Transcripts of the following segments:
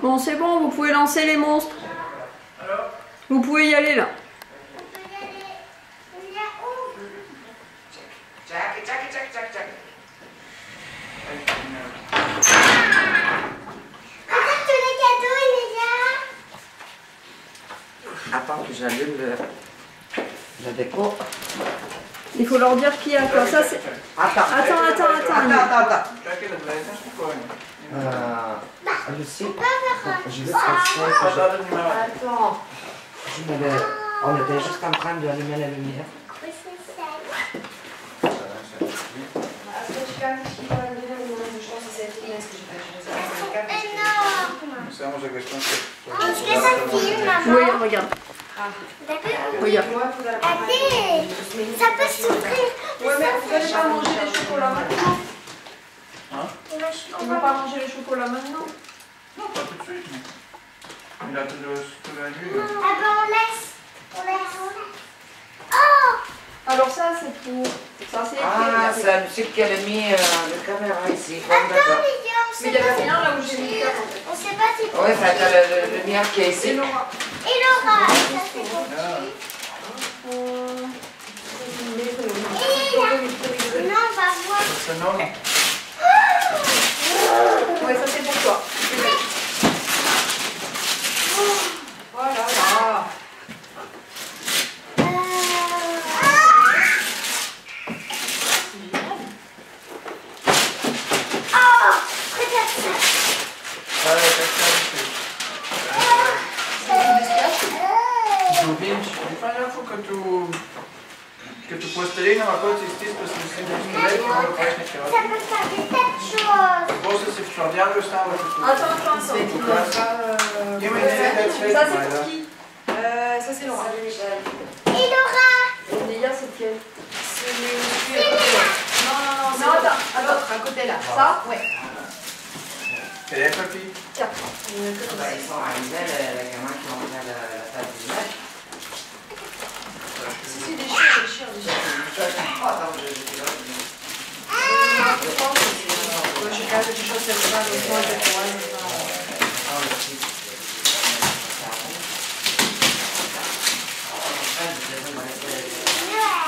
Bon, c'est bon, vous pouvez lancer les monstres. Alors? Vous pouvez y aller là. Attends que j'allume le déco. Il faut leur dire qu'il y a quoi. Ça, c'est... Attends. Attends. Je sais. Je vais passer. Attends. On était juste en train d'allumer la lumière. Oui, regarde. Regarde. Ça peut s'ouvrir. Ouais, mais vous n'allez pas manger les chocolats maintenant. Hein? On va pas manger les chocolats maintenant. Non, pas tout de suite. Mais il a toute la nuit. Ah ben on laisse. Oh! Alors ça, c'est pour... Ça, c'est... Ah, c'est la musique qu'elle a mis de caméra ici. Attends, D'accord. mais on Mais il sait n'y avait pas. rien là où j'ai mis le cap, en fait. On sait pas c'est pour Oui, ça qui. t'as la lumière qui est Et ici. Laura. Et Laura, ça c'est pour Ah. qui? Non, on va voir. C'est non. Ouais, ça c'est pour toi. Voilà. Regarde ça. Vinci, mi fai una foto che tu puoi stare ma poi ti stai spostando sul letto non lo fai neanche Ça peut faire des tas de choses. forse se guardiamo stavo Attends. Et Ça c'est pour qui? Ça c'est Laura. Laura? Léa, c'est quelle? Non, Non, attends. à côté là. Ça? Ouais. e ecco qui Tiens. Ils sont arrivés, les gamins qui ont fait la table d'image. Si, des chiens. Attends, je dis là. Je caso de choses comme ça, les gens de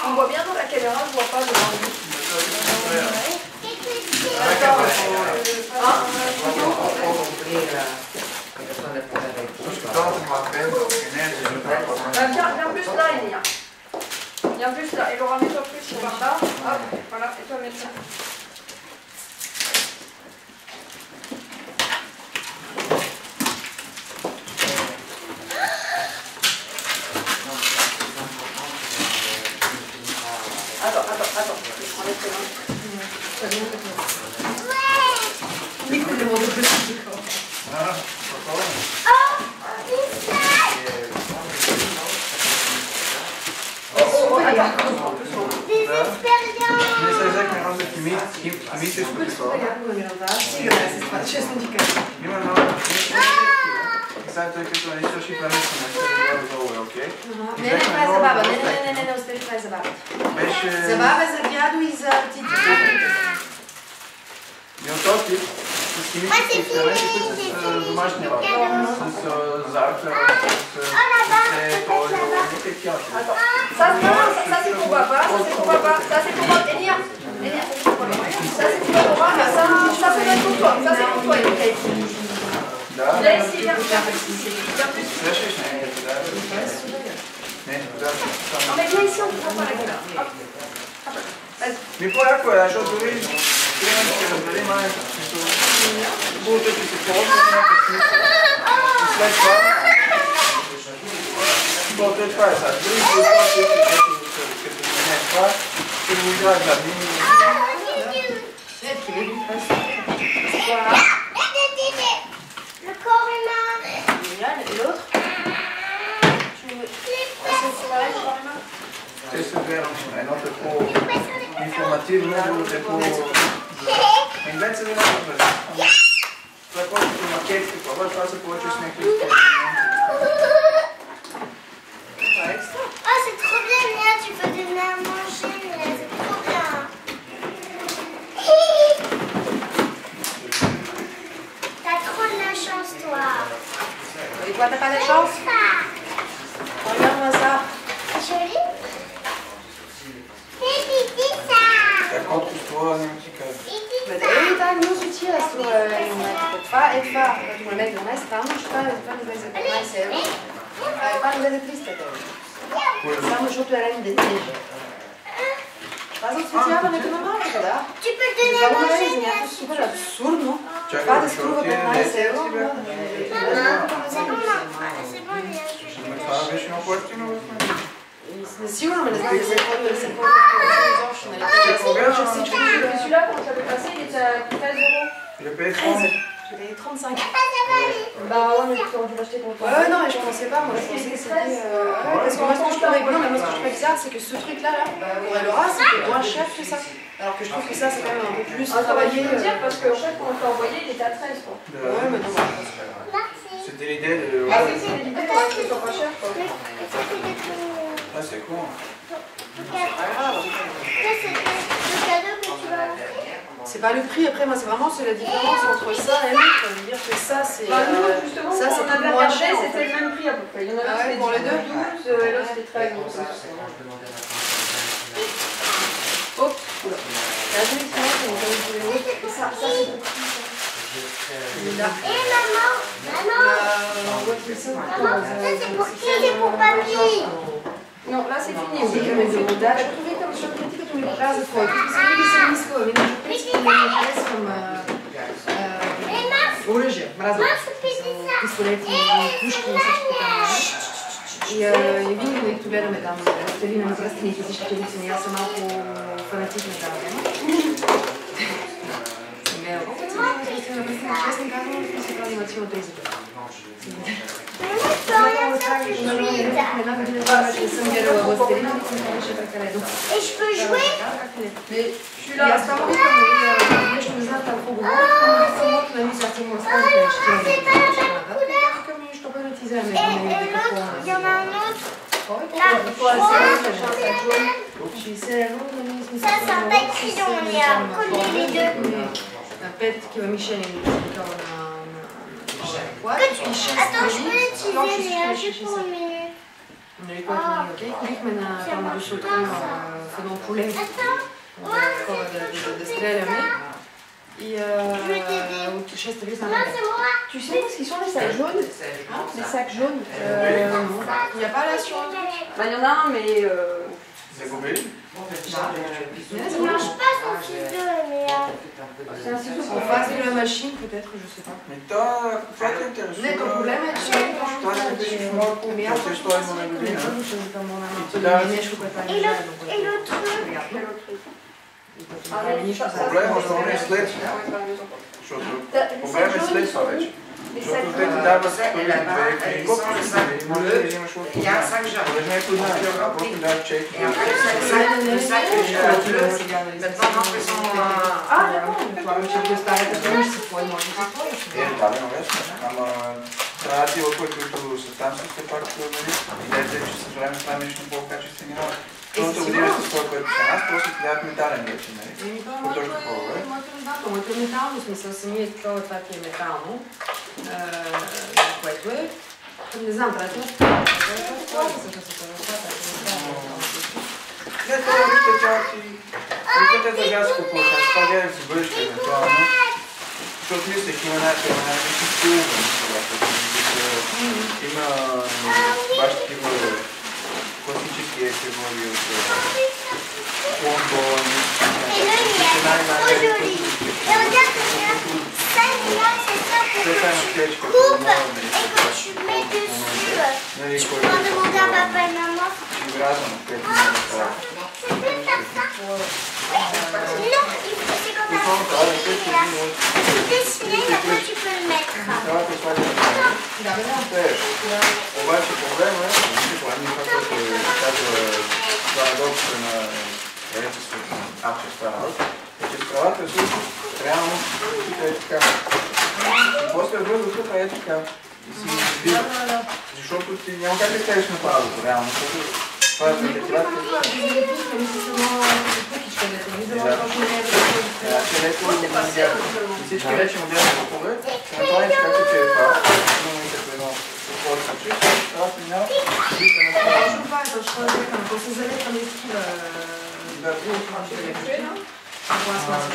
On voit bien dans la caméra, je vois pas de l'envie. Viens plus là, Elia. Viens plus là. Et Laura, mets-toi plus par là. Hop, voilà. Et toi, mets ça. Attends. Je prends les prénoms. Des expériences. mi stai esagerando chi mi dice subito io non santo che tu adesso ci fai ok? Nene faz a baba, nene, uspeli faz a baba. Zabava za gadu i za titi. Не готовки? С химически эксперименти, с домашния лаб, с завтра, Ça c'est pour papa, ça c'est pour papa, Elia, ça c'est pour Laura, ça peut être pour toi, ça c'est pour toi, Elia. Là ici, viens plus. Non mais viens ici, on ne prend pas la caméra. Mi puoi acqua la ciotolina? Prima che lo vedremo anche. Butto che si porta, Butto il fare, sa, che tu non è qua, che mi guarda bene. Le corps humain. Et l'autre? Questo è vero, è non troppo informativo, non troppo... Invece di una cosa, la cosa che mi ha chiesto, poi fa se puoi ci smetti di Oh, c'est trop bien, Léa, tu peux donner à manger, Léa, c'est trop bien. T'as trop de la chance, toi. Quoi, t'as pas de chance? Regarde-moi ça. Какой ствол немтикает. Это не случилось, что това е това. Като ме мете на странно, че това не влезе 15 евро. Това не влезе 300 евро. Само защото е реден дете. Това за осветляването на малката, да. Само да влезе някакво супер абсурдно. Това да струва 15 евро. Това беше много по-ефтино. Сигурно ме не знам да се ходи, да се ходи изобщо, нали? Celui-là, quand tu l'avais passé, il était à 13 euros. Je paye 30. Je payé 35. Bah ouais, mais tu aurais dû l'acheter pour toi. Ouais, non, mais je pensais pas, moi je pensais que c'était... parce que moi ce que je trouvais non, mais moi ce que je trouvais bizarre, c'est que ce truc-là, pour Elora, c'était moins cher que ça. Alors que je trouve que ça, c'est quand même un peu plus travaillé. Je veux dire, parce qu'en fait, quand on t'a envoyé, il était à 13, quoi. Ouais, mais non, C'était l'idée de... Ah oui, c'est l'idée que ce soit pas cher, quoi. Ah, c'est con. C'est pas le prix, après moi c'est vraiment la différence entre ça et l'autre. Je veux dire que ça c'est... ça c'est moins cher. C'était le même prix à peu près. Il y en a un pour les deux, 12 et l'autre c'était 13. Hop, oula. La deuxième c'est ça c'est le prix. Et maman, c'est pour qui? C'est pour papy. Non, là c'est fini. Je trouvais comme je critique que tu me places trop. C'est lui qui s'est mis quoi. Mais je pense qu'il me laisse comme... Оръжие, мразя. Пистолети, пушки, всичко така. И винаги, като гледаме там Стелина на пръстените, всички лицени, аз съм малко фанатик на тази тема. Честно казвам, не се прави национално тези пъти. Една година не съм гледала Властелина, не съм беше прекалено. Et je peux jouer? И аз само викам, нещо не знам какво говоря, но самото на мисля, че му разказвате неща. Викам, що бъде ти вземе какво. Il y en a un autre. Ça, ça n'a pas écrit dans les coller les deux. Пет такива мишени такова на плащ. Attends, je peux l'utiliser, mais juste pour une minute. Нали, което ни е окей. Ходихме на там до Шотрин в едно поле да стреляме. И от 6 ви знам. Tu sais ce qu'ils sont les sacs jaunes? Les sacs jaunes. Il n'y a pas là sur un truc? Il y en a un, mais... C'est combien? Il ne marche pas son ciseau, mais... C'est un ciseau pour face de la machine, peut-être, je sais pas. Mais toi, tu t'intéresses. Mais ton problème est que toi, c'est que moi, pour moi, c'est toi et mon ami. Et l'autre truc? Проблем основно е след. Защото проблем е след това вече. Защото те ти дават две копии, може да взимаш от това. Може някой да просто дава чек. Ама трябва да ти лъква, които са там, са пак идеята е, че с време става нещо по-качествени. Първата година с това, което са нас, просто ти дават метален вече, нали? По-точно такова, бе? Моето е метално, смисъл, самият такова, това ти е метално, което е, не знам, трябва да ти това не, това вижте, тя ти... Викате за газ купуваш, аз това гледах си бъдеще, евентуално. Защото мислех, има някакви стилове, има баш такива классические фигуры Лондон. Et là, il est trop joli. Et regarde, ça, c'est ça pour que tu coupes et que tu mets dessus. Tu peux demander à papa et maman. C'est plus comme ça. Non, c'est comme ça. Tu dessines et après tu peux le mettre. Обаче проблема е, че това парадокса на речеството на авторска работа, че скалата също реално е така. И после въздуха е така. И си избира. Защото ти няма как да кажеш на правото, реално. Това е вентилация. Всички вече модерни топове, направени както че е това. Имаме като едно pas, attends, je crois que quand vous allez dans les styles...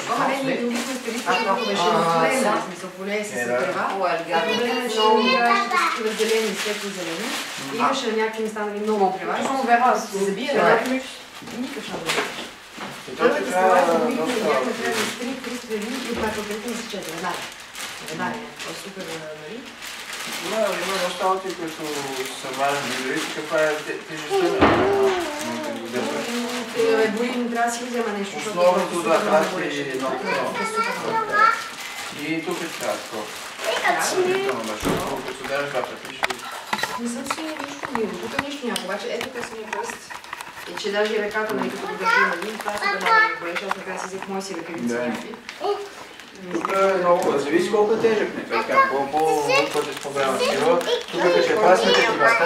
Come lei mi dice specifico come c'è un problema, mi sono pulesi, si poteva. C'è un grash de zeleni, svetli zeleni. I još някакви станали много преважни. On verra si c'est bien, là plus. Никак ще бъде. Първо ти става видно, някакви трябва да 300 линии и пак определени с 4. Веднага. Това е супер, нали? Има доста работи, които са важни. Дори каква е тежестта на Боим, трябва да си взема нещо. основното да прати едно такова. И тук е така такова. Колкото се дадеш два пъти, не съм си нищо мило. Тук нищо няма, обаче ето къс ми пръст. И че даже и ръката, нали, като го държи, нали, това се да много болеше, аз накрая си взех мои си ръкавици някакви. Тук е много, зависи колко е тежък, не така, по-път е по-голяма сила. Тук ще паснете ти маста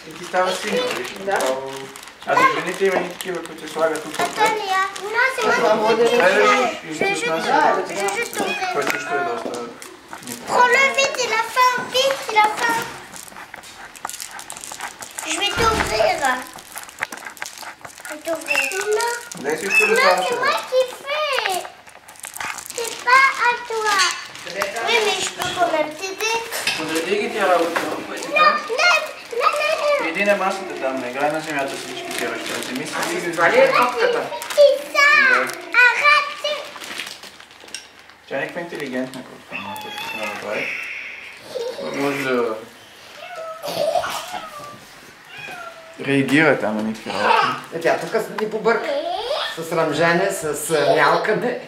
и ти става силно. А за жените има и такива, които се слагат тук. Което също е доста... Prends-le vite, il a faim, vite, il a faim. Je vais t'ouvrir. Je vais t'ouvrir. Дай си ще Non, да c'est moi qui fais. C'est pas à toi. Oui, mais je peux quand même t'aider. Подреди ги тя работа. Иди на масата там, не играй на земята с всички тия неща. Вземи си. Това ли е топката? Тя е някаква интелигентна копка, но точно ще направи. Може да реагира там на никакви работи. Тя тук ни побърка. С ръмжене, с мялкане.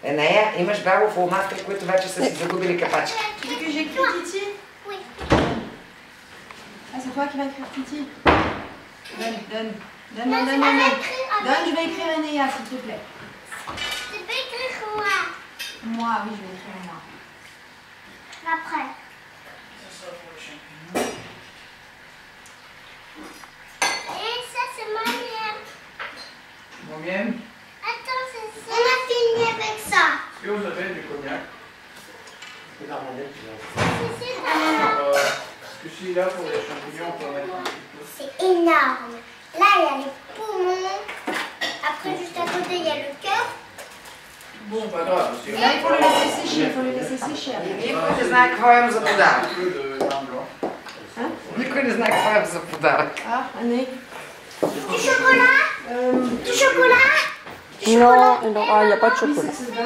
Нея, имаш бяло фломастери, които вече са си загубили капачки. Tu veux que j'écris Titi? Oui. Ah, c'est toi qui vas écrire Titi? Donne. Donne, je vais écrire Enéa, s'il te plaît. Tu peux écrire moi. Moi, oui, je vais écrire moi. Après. Et ça, c'est ma mienne. Момент. Attends, c'est ça. On a fini avec ça. Est-ce que vous avez du cognac? C'est ça. Est-ce que si là pour les champignons on peut en mettre un petit peu? C'est énorme. Là, il y a les poumons. Après, juste à côté, il y a le cœur. Bon, pas grave. Là, il faut le laisser sécher, il faut le laisser sécher. Никой не знае какво имам за подарък. Un peu de vin blanc. Никой не знае какво имам за подарък. Ah, Anné. Du chocolat. Du chocolat. Non, il n'y a pas de Oui, chocolat. c'est 20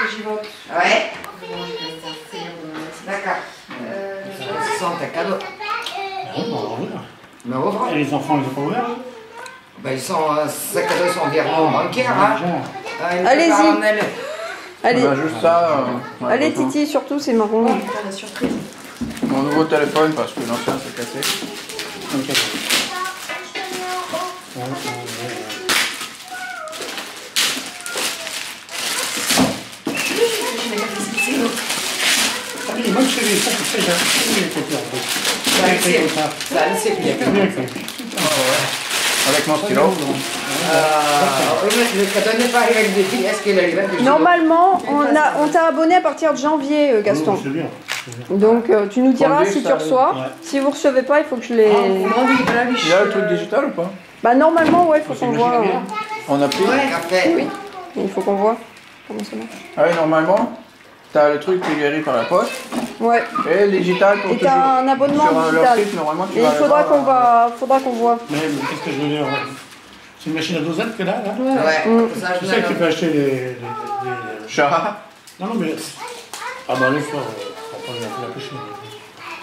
que j'y vote. Ouais, d'accord. Ce sont tes cadeaux. Mais ouvre. Et les enfants, ils ont pas ouvert? Ben, ils sont, ces cadeaux sont virement bancaires, hein. Allez-y. Allez, Ben, juste ça. allez Titi, surtout c'est marron. Putain, la surprise. Mon nouveau téléphone parce que l'ancien s'est cassé. Ok. Moi, je fais ça, tu sais, j'ai Avec mon stylo. Le cadeau n'est pas arrivé avec des filles, est-ce qu'il est arrivé avec des Normalement, on t'a abonné à partir de janvier, Gaston. c'est bien. Donc tu nous diras Fondé, si tu ça, reçois. ouais. Si vous recevez pas, il faut que je les... Il y a le truc digital ou pas? Bah normalement, ouais, il faut qu'on voit. On a pris. café. Oui, il faut qu'on voit comment ça marche. Ah oui, normalement, t'as le truc qui guérit par la poste. Ouais. Et le digital pour Et t'as un abonnement sur leur digital. site, normalement, tu Et vas il faudra avoir, qu'on voit. Mais qu'est-ce que je veux dire? C'est une machine à dosette que là, là? Ouais, ça, Tu je sais que tu l'ai. peux acheter des... Chat. Non, non, mais... Ah bah l'autre fois, on prend la couche.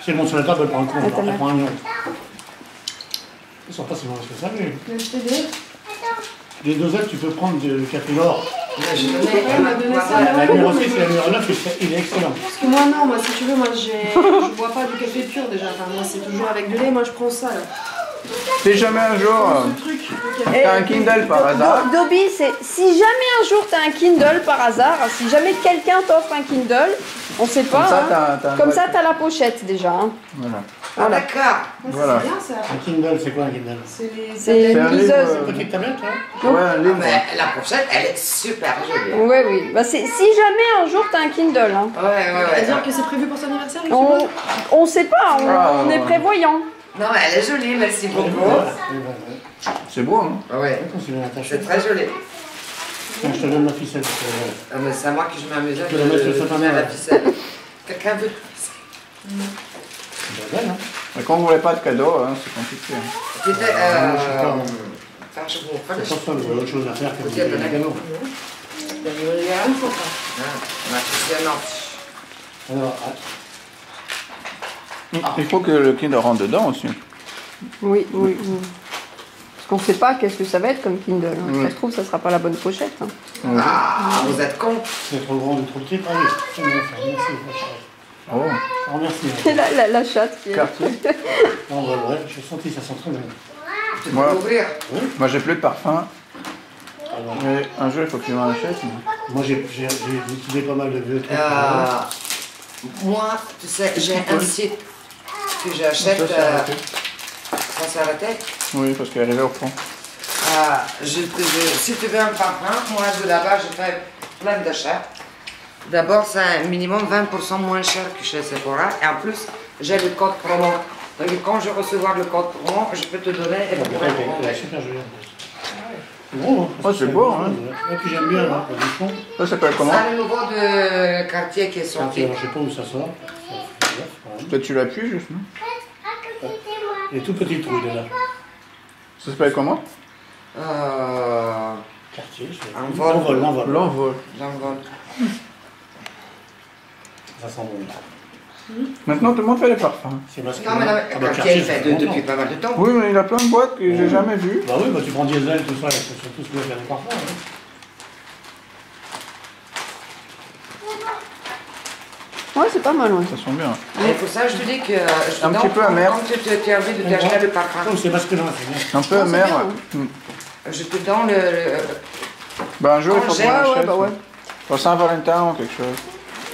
Si elle monte sur la table, elle prend un coup, elle prend un million. Ils sont pas si loin que ça, mais... Des dosettes, tu peux prendre du café l'or. Je donnais La numéro 6 et la numéro 9, il est excellent. Parce que moi, non, moi, si tu veux, moi, je bois pas du café pur déjà. Enfin, moi, c'est toujours avec de lait, moi, je prends ça, là. Si jamais un jour Ce truc, le café. t'as un Kindle par hasard, Dobby, c'est si jamais un jour t'as un Kindle par hasard, si jamais quelqu'un t'offre un Kindle, on sait pas. Comme ça, hein. t'as un Comme boîte. ça, t'as la pochette déjà. hein. voilà. Ah d'accord. Voilà. C'est bien ça. Un Kindle, c'est quoi un Kindle? C'est une un liseuse. livre, Une petite tablette, hein? Ouais, un livre. Mais la pochette, elle est super jolie. Oui, oui. Bah, si jamais un jour t'as un Kindle, hein. Ouais. C'est-à-dire que c'est prévu pour son anniversaire, je suppose. On sait pas, on est prévoyant. Non, mais elle est jolie, merci beaucoup. C'est beau, hein? Ouais, c'est très joli. Tiens, je te donne ma ficelle. Ah, mais c'est à moi que je m'amuse à Tu la mets sur le sapin. la ficelle. Quelqu'un veut? C'est belle, hein? Mais quand on ne voulait pas de cadeau, hein, c'est compliqué. Hein. C'était. je sais pas. Enfin, je vous pas Je pense pas que vous avez autre chose à faire que vous Ok, donner un cadeau. On a fait un marche. Alors, Il faut que le Kindle rentre dedans aussi. Oui. Parce qu'on sait pas qu'est-ce que ça va être comme Kindle. Hein. Ça se trouve, ça sera pas la bonne pochette. Hein. Ah, vous êtes con. c'est trop grand ou trop petit. Allez, c'est bien ça. Merci, ma chérie. Oh, Alors, merci. C'est la chatte qui est... quartier. On va le j'ai senti, ça sent très bien. Tu peux Moi, l'ouvrir. moi j'ai plus de parfum. Alors, Mais un jour, il faut que tu m'en achètes. moi, j'ai utilisé pas mal de vieux trucs. Moi, tu sais, j'ai un site que j'achète. Ça s'est arrêté. Ça s'est arrêté. Oui, parce qu'elle est arrivée au fond. Si tu veux un parfum, moi de là-bas, je fais plein d'achats. D'abord, c'est un minimum 20% moins cher que chez Sephora. Et en plus, j'ai le code promo. Donc, quand je recevoir le code promo, je peux te donner. Et Elle est super jolie. C'est gros, hein? Oh, c'est beau, hein. Et puis j'aime bien, hein, le bouchon. Ça s'appelle comment? C'est le nouveau de Cartier qui est sorti. Alors, je sais pas où ça sort. Peut-être tu l'appuies juste, non? Il est tout petit le trou, il est là. Ça s'appelle comment? Quartier, c'est L'envol. L'envol. L'envol. Ça sent bon. Maintenant, tout le monde fait les parfums. C'est parce que. Non, mais Ah bah, Cartier, il ça fait fait depuis longtemps. pas mal de temps. Oui, mais il a plein de boîtes que j'ai jamais vues. Bah oui, bah tu prends diesel, tout ça, c'est surtout ce que faire des parfums. Hein. Ouais, c'est pas mal, ouais. Ça sent bien. Et pour ça, je te dis que. Un petit peu amer. Quand tu as envie de t'acheter le parfum, Oh, c'est masculin, c'est bien. Un peu amer. Ouais. je te donne le. Ben, un jour, il faut que Ouais, je Ouais, l'achète. bah ouais. Pour Saint-Valentin ou quelque chose.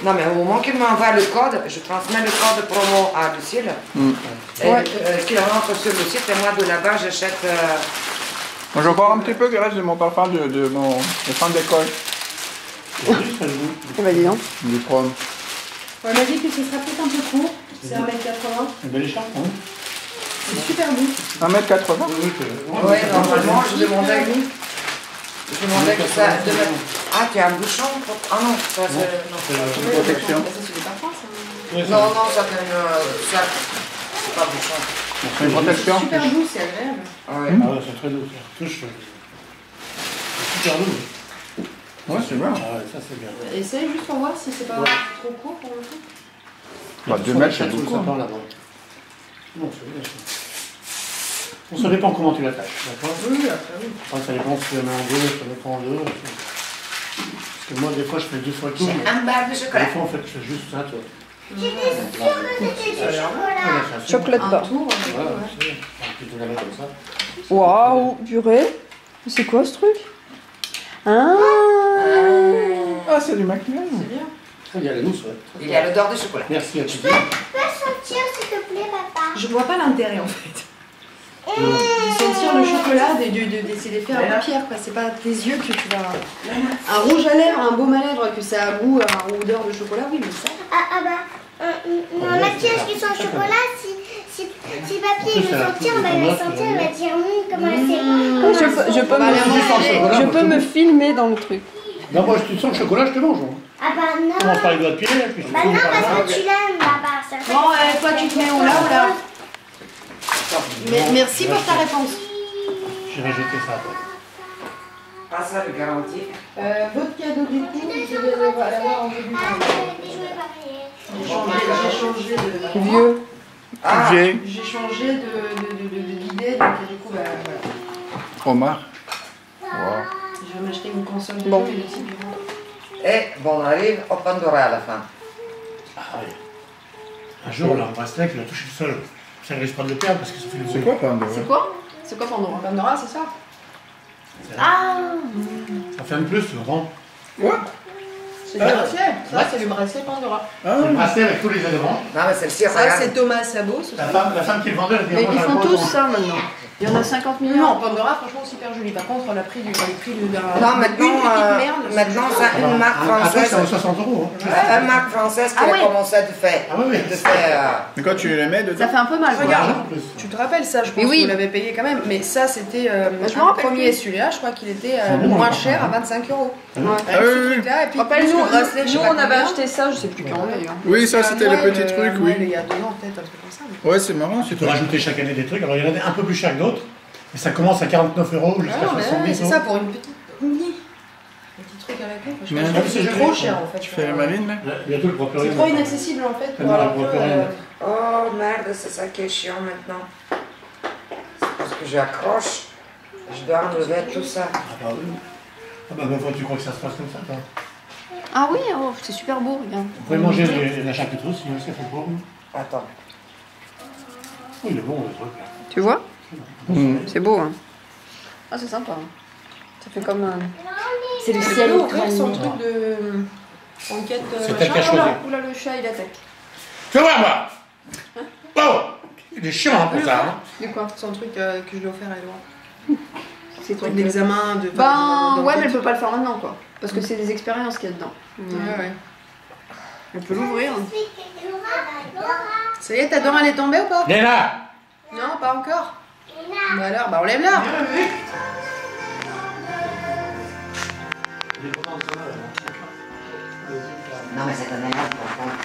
Non, mais au moment qu'il m'envoie le code, je transmets le code promo à Lucille. Et Ouais. qu'il rentre sur le site, et moi de là-bas, j'achète. Moi, je vais boire un petit peu qui reste de mon parfum de mon fin d'école. C'est juste, ça, le goût. Eh ben, dis donc. Du prom. On m'a dit que ce sera peut-être un peu court. C'est 1m80. Une belle écharpe, hein. C'est super beau. 1m80. Oui, Ouais, normalement, je demandais. Je demandais que ça. Ah, tu as un bouchon pour... Ah non, ça c'est. Une protection. Ça, c'est des parfums, ça. Non, non, ça fait une. Ça, c'est pas bouchon. C'est une protection. Super doux, c'est agréable. Ah ouais. Ah ouais, c'est très doux, ça. Touche. C'est super doux. Ouais, c'est bien. Ah ouais, ça c'est bien. Essaye juste pour voir si c'est pas trop court pour le coup. Bah, 2 mètres, c'est Sous le beaucoup. sapin, là-bas. Non, c'est bien. Bon, ça dépend comment tu l'attaches, d'accord? Oui, après oui. Après, ça dépend si tu la mets en deux, si tu la mets pas en deux. Parce que moi, des fois, je fais 2 fois le tour, mais Un bar de des chocolat. fois, en fait, je fais juste ça, toi. J'étais sûre que c'était du chocolat. Chocolate Un bar. tour, un peu, Voilà, ouais. c'est un petit la mettre comme ça. Waouh, purée. C'est quoi ce truc? Ah. Ah, c'est du maquillage. C'est bien. Il y a la mousse, ouais. Il y a l'odeur de chocolat. Merci à Titi. Peux sentir, s'il te plaît, papa? Je vois pas l'intérêt en fait. De sentir le chocolat, d'essayer de faire une pierre, quoi. C'est pas tes yeux que tu vas. Un rouge à lèvres, un baume à lèvres, que ça a goût, un odeur de chocolat, oui, mais ça. Ah bah, un maquillage qui sent le chocolat, si papier il veut sentir, bah, il va sentir, il va dire comment c'est. Je peux me filmer dans le truc. Non, moi, si tu sens le chocolat, je te mange. Hein. Ah bah non. Commence par les doigts de pied, puis je te Bah fous non, par là. parce que tu l'aimes là-bas. Ça fait- Bon, toi tu te mets où là ou là? Merci pour ta réponse. J'irai jeter ça après. Pas ça, le garantie. Votre cadeau du coup, vous devez l'avoir en début Ah, d'année. des jouets papier. J'ai changé de. Vieux. Ah, J'ai J'ai changé d'idée, donc du coup, bah voilà. Omar. Wow. Je vais m'acheter une console de Bon. jeu et le petit bureau. et bon, on arrive au Pandora à la fin. Ah oui. Un jour, là, un bracelet, tu l'as touché le sol. Ça ne risque pas de le perdre parce que ça fait le C'est bruit. quoi, Pandora? C'est quoi? C'est quoi Pandora? Pandora, c'est ça? Ça fait un plus, tu comprends? What? C'est le bracelet. Ça, c'est le bracelet Pandora. C'est le bracelet avec tous les éléments. Non, mais celle-ci, Ça, regarde. c'est Thomas Sabot. La femme qui le vendait, elle dit Mais moi, ils j'ai font un tous gros ça maintenant. Il y en a 50 millions. Non, Pandora, franchement, super joli. Par contre, le prix d'un. Non, maintenant, une petite merde. maintenant c'est une marque Après, française. ça vaut 60 €. Une marque française qui Ah a oui. commencé à te faire. Ah oui, oui. De faire Mais quand tu les mets dedans. Ça fait un peu mal. quoi. Regarde, En plus. tu te rappelles ça, je pense Mais oui. que vous l'avez payé quand même. Mais ça, c'était je me un rappelle premier, plus. celui-là, je crois qu'il était C'est bon, moins hein, cher à hein. 25 €. Ouais. Ah oui, oui. Truc-là, et puis Rappelle, plus nous, le bracelet, je sais nous pas on avait combien. acheté ça, je sais plus quand d'ailleurs. Oui, ça c'était le petit truc, oui. Il y a 2 ans, peut-être, un truc comme ça. Ouais, c'est marrant. Tu peux rajouter chaque année des trucs. Alors, il y en a un peu plus cher que d'autres. Et ça commence à 49 € jusqu'à Ah non, mais 70 c'est €. ça pour une petite. Un petit truc à la con. Je Mais pense non, que c'est c'est joli. trop cher en fait. Tu fais la marine là? Bientôt le procureur. C'est trop inaccessible en fait. Ah Pour non, alors elle voit que, plus rien. Oh merde, c'est ça qui est chiant maintenant. C'est parce que j'accroche. Je dois enlever tout ça. Ah bah oui. Ah bah fois tu crois que ça se passe comme ça, toi. Ah oui, oh, c'est super beau, regarde. Vous pouvez manger la charcuterie aussi, ça fait beau. Attends. Oui, il est bon le truc. Là. Tu vois C'est beau, hein. Ah, c'est sympa. Hein. Ça fait comme un... C'est le Elle ciel peut ouvrir son étoilé. truc de. Enquête. C'est elle qui a choisi. Oula, le chat, il attaque. Tu vois, moi Oh il est chiant hein, pour ça. Hein. De quoi? Son truc que je lui ai offert à Edouard. C'est Truc d'examen, de. Ben, ouais, mais elle peut pas le faire maintenant, quoi. Parce que c'est des expériences qu'il y a dedans. Ouais, ouais. Elle peut l'ouvrir. Ça y est, ta dent elle est tombée ou pas? Viens là. Non, pas encore. Bah alors, bah enlève-la. Il est content de ça, là. Non, mais cette année-là, par contre.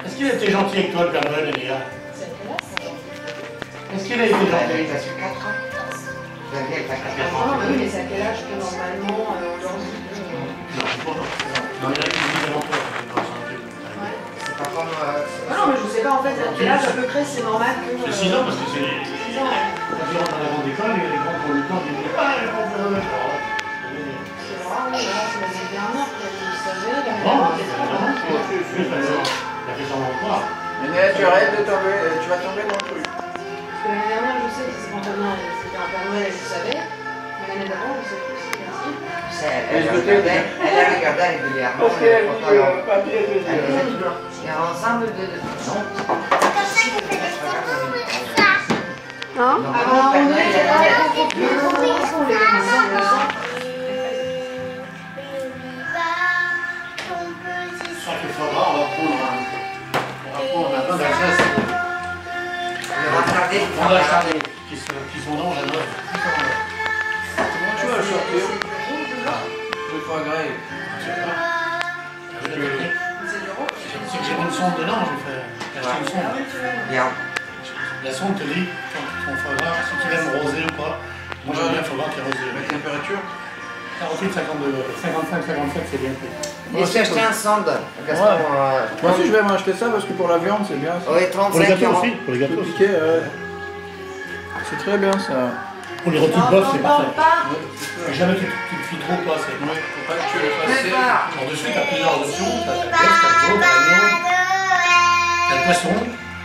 Est-ce qu'il a été gentil avec toi, le Père Noël, Elia? Est-ce qu'il a été gentil? Elle a sur 4 ans. La vieille, elle a 4 ans. Non, mais oui, mais c'est à quel âge que normalement on leur dit que. Non, je sais pas. Non, il y en a qui disent avant toi. C'est pas comme. Ah non, mais je sais pas en fait à quel âge à peu près c'est normal que. C'est 6 ans parce que c'est. 6 ans. Quand ils rentrent dans la grande école, les grands conducteurs disent ah, les grands conducteurs. C'est rare, mais là, c'est l'année dernière que vous savez. Non, il a fait son emploi. Mais tu arrêtes de tomber, tu vas tomber dans le truc. Parce que l'année dernière, je sais que c'était en Père Noël, je savais. Mais l'année d'avant, je sais plus si c'était ainsi. Elle a regardé régulièrement. Parce qu'elle dit papier de Il y a un ensemble de. Non. Hein Normalement, le Père Noël, elle a- Chaque fois, on va prendre un bain d'Alsace. Le regarder, On va acheter qui sont dans la note. Comment tu vas le sortir? Le foie gras. C'est que j'ai une sonde dedans, j'ai acheté une sonde. Bien. La sonde te dit, ton foie gras, si tu l'aimes rosé ou pas. Moi j'aime bien le foie gras qui est rosé. La température? 48, 52, 55, 57, c'est bien fait. Et j'ai acheté un sonde. Gaston, Moi aussi je vais m'acheter ça parce que pour la viande c'est bien. Ça. oui, Pour les 35 gâteaux euros. aussi, pour les gâteaux Tout aussi. piqué, c'est très bien ça. Pour les rôtis de bœuf, c'est parfait. Pas. Jamais tu te fies trop pas, c'est. Ouais, faut pas que tu le fasses. Mais pas. En dessus, t'as plusieurs options. T'as le bœuf, t'as le veau, t'as l'agneau, t'as le poisson,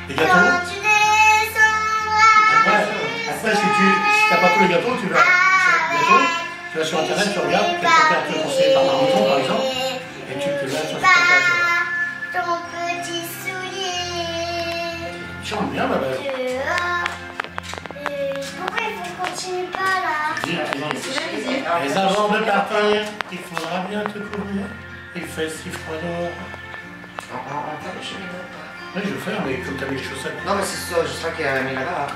les gâteaux. Après si t'as pas tous les gâteaux, tu vas sur internet, tu regardes quelle température conseillée par Maroton par exemple, et tu te mets sur cette température. Ton petit soulier. Tu chantes bien, ma belle. Pourquoi il faut continuer pas là? Mais avant de partir, il faudra bien te couvrir. Il fait si froid dehors. On fait le cheminot. Oui, je vais faire, mais comme t'as mis les chaussettes. Non, mais c'est ça, je sais qu'il y a mis là-bas.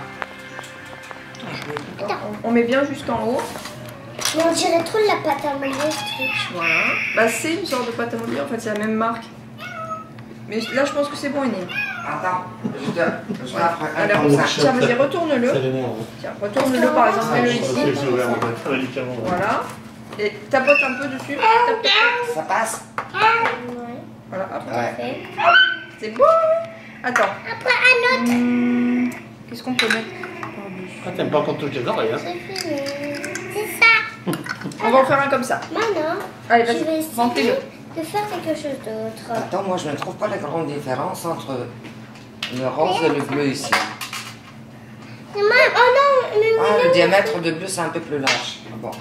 On met bien juste en haut. Mais on dirait trop de la pâte à modeler ce truc. Voilà. Bah, c'est une sorte de pâte à modeler, en fait, c'est la même marque. Mais là, je pense que c'est bon, Aîné. Attends, je te la ferai un Alors, comme ça. tiens, vas-y, retourne-le. Ça l'énerve. Tiens, retourne-le, par exemple, mets-le C'est ici. ouvert, on va être médicament. Voilà. Et tapote un peu dessus. Tapote. Ça passe? Voilà, hop. Ouais. C'est bon. Attends. Après un autre. Qu'est-ce qu'on peut mettre Ah, t'aimes pas qu'on touche les oreilles, hein? C'est fini. C'est ça. On va en faire un comme ça. Maintenant, Allez, je vais vas-y, essayer remplis-le. de faire quelque chose d'autre. Attends, moi je ne trouve pas la grande différence entre le rose et le bleu ici. Oh non, mais Ah, le diamètre de bleu c'est un peu plus large. Bon.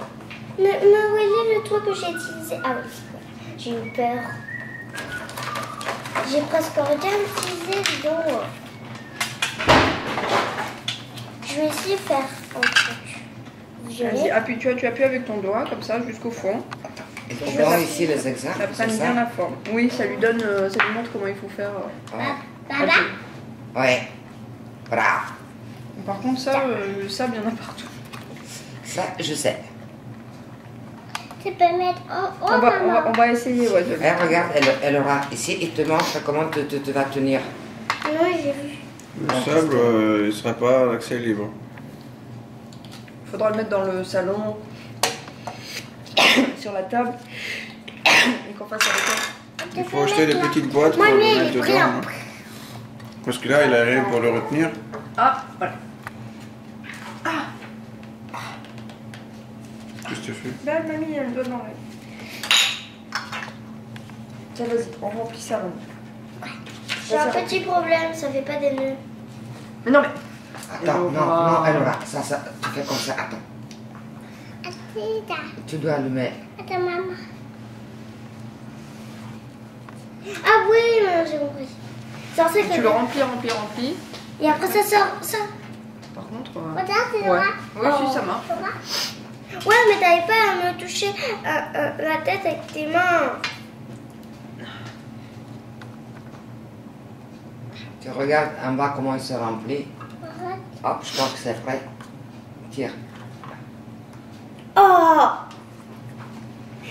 Mais où est le truc que j'ai utilisé? Ah oui, voilà. J'ai eu peur. J'ai presque rien utilisé dedans. Je vais essayer de faire un truc. Vas-y, appuie, tu appuies avec ton doigt, comme ça, jusqu'au fond. Et tu vois ici les exemples. Ça prenne bien la forme. Oui, ça lui donne, ça lui montre comment il faut faire. Papa? Ouais. Bravo. Par contre, ça, il y en a partout. Ça, je sais. Tu peux mettre... Oh, maman. On va essayer, ouais. Eh, regarde, elle aura ici, il te montre comment tu vas tenir. Non, j'ai vu. Le sable, il ne sera pas accès libre. Il faudra le mettre dans le salon, sur la table, et qu'on fasse avec elle. Il faut acheter des petites boîtes pour le mettre dedans. Hein. Parce que là, il a rien pour le retenir. Ah, voilà. Qu'est-ce que tu fais? Là, mamie, elle doit dans l'œil. Tiens, vas-y, on remplit ça. J'ai un petit problème, ça fait pas des nœuds. Mais non, mais... Attends, non, elle aura. Ça, tu fais comme ça, attends. Attends, Tu dois le mettre. maman. Ah oui, j'ai compris. Ça, c'est Tu que... le remplis. Et après, ça sort ça. Par contre... Regarde, c'est ouais. vrai. Oui, si, ça marche. Ouais, mais t'avais pas à me toucher la tête avec tes mains. Tu regardes en bas comment il se remplit. Hop, je crois que c'est prêt. Tire. Oh,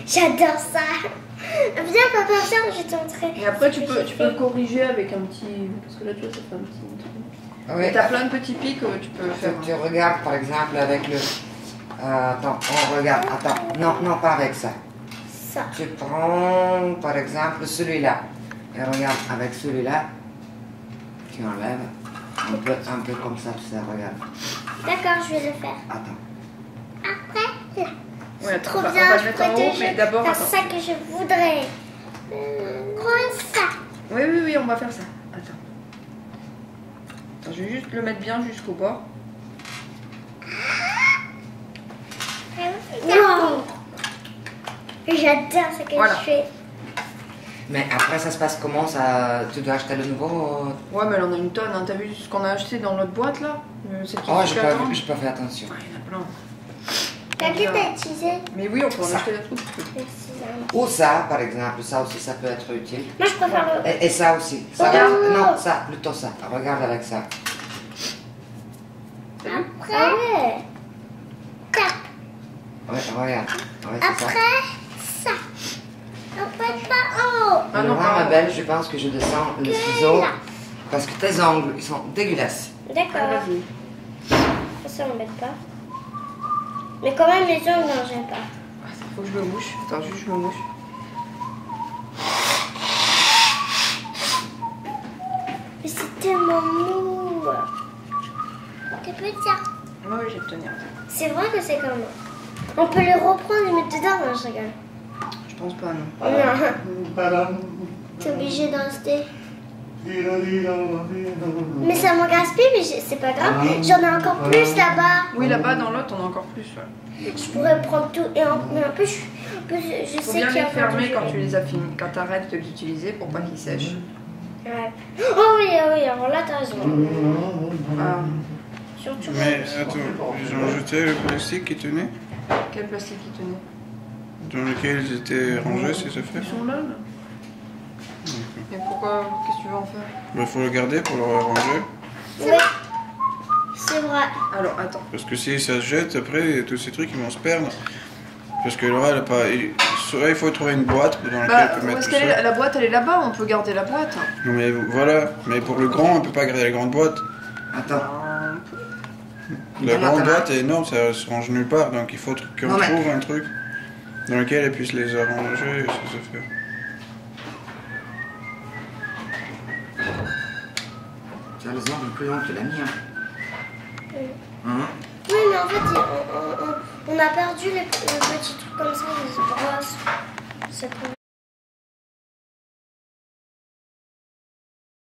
j'adore ça. Viens, papa, viens, je vais te montrer. Et après, tu peux le corriger avec un petit... Parce que là, tu vois, ça fait un petit truc. Oui. Et t'as plein de petits pics que tu peux faire. Tu regardes par exemple avec le... attends, on regarde. Attends, non, pas avec ça. Ça. Tu prends par exemple celui-là. Et regarde, avec celui-là, tu enlèves. Un peu comme ça, tu sais, regarde. D'accord, je vais le faire. Attends. Après, Ouais, trop on va bien, le je mettre en pourrais haut, mais d'abord, faire attends. ça que je voudrais. Prends ça. Oui, on va faire ça. Attends. Je vais juste le mettre bien jusqu'au bord. Wow. J'adore ce que Voilà. je fais. Mais après, ça se passe comment ça? Tu dois acheter le nouveau? Ouais, mais elle en a une tonne. Hein. T'as vu ce qu'on a acheté dans notre boîte là? Cette qui Oh, est j'ai super pas grande. fait attention. Ouais, il y en a plein. T'as t'as utilisé? Mais oui, on peut en acheter d'autres. Merci. Ou ça, par exemple, ça aussi, ça peut être utile. Moi, je préfère le... Et ça aussi. Ça, Oh. non, ça, plutôt ça. Regarde avec ça. Après, tape. Ouais, regarde. Ouais, c'est ça. Après, ça. Après, pas en haut. Ah non, Alors, pas ma belle, je pense que je descends le ciseau. là. Parce que tes ongles, ils sont dégueulasses. D'accord. Ah, vas-y. Ça m'embête pas. Mais quand même, les ongles, non, j'aime pas. Ah, faut que je me mouche. Attends, juste je me mouche. Mais c'est tellement mou. Tu peux dire. Moi, oui, je vais te tenir. C'est vrai que c'est comme... On peut le reprendre et mettre dedans, non, je rigole. Je pense pas, non. Non, t'es obligé d'en rester. Mais ça m'en gaspille, mais c'est pas grave. J'en ai encore plus là-bas. Oui, là-bas, dans l'autre, on a encore plus. Ouais. Je pourrais prendre tout. Et mais en plus, je Faut sais bien qu'il y les a fermer quand tu les as finis, quand tu arrêtes de les utiliser pour pas qu'ils sèchent. Ouais. Oh oui, alors là, t'as raison. Ah, Surtout. Mais attends, ils ont jeté le plastique qui tenait, quel plastique ils tenaient? dans lequel ils étaient rangés ces affaires. Ils sont là, là. Et pourquoi? Qu'est-ce que tu veux en faire? Il faut le garder pour le ranger. Oui, c'est vrai. Alors, attends. Parce que si ça se jette, après, tous ces trucs, ils vont se perdre. Parce que Laura, elle a pas... Soit il faut trouver une boîte dans laquelle Bah, elle peut où mettre est-ce tout qu'elle est? ça. La boîte, elle est là-bas, on peut garder la boîte. Non mais voilà, mais pour le grand, on peut pas garder la grande boîte. Attends. La Non, grande attends. boîte est énorme, ça se range nulle part, donc il faut qu'on Non, mais- trouve un truc dans lequel elle puisse les arranger et ces affaires. Tu as les ongles plus longs que la mienne. Hein? Oui, mais en fait, on a perdu le petit truc comme ça, les brosses. C'est cool.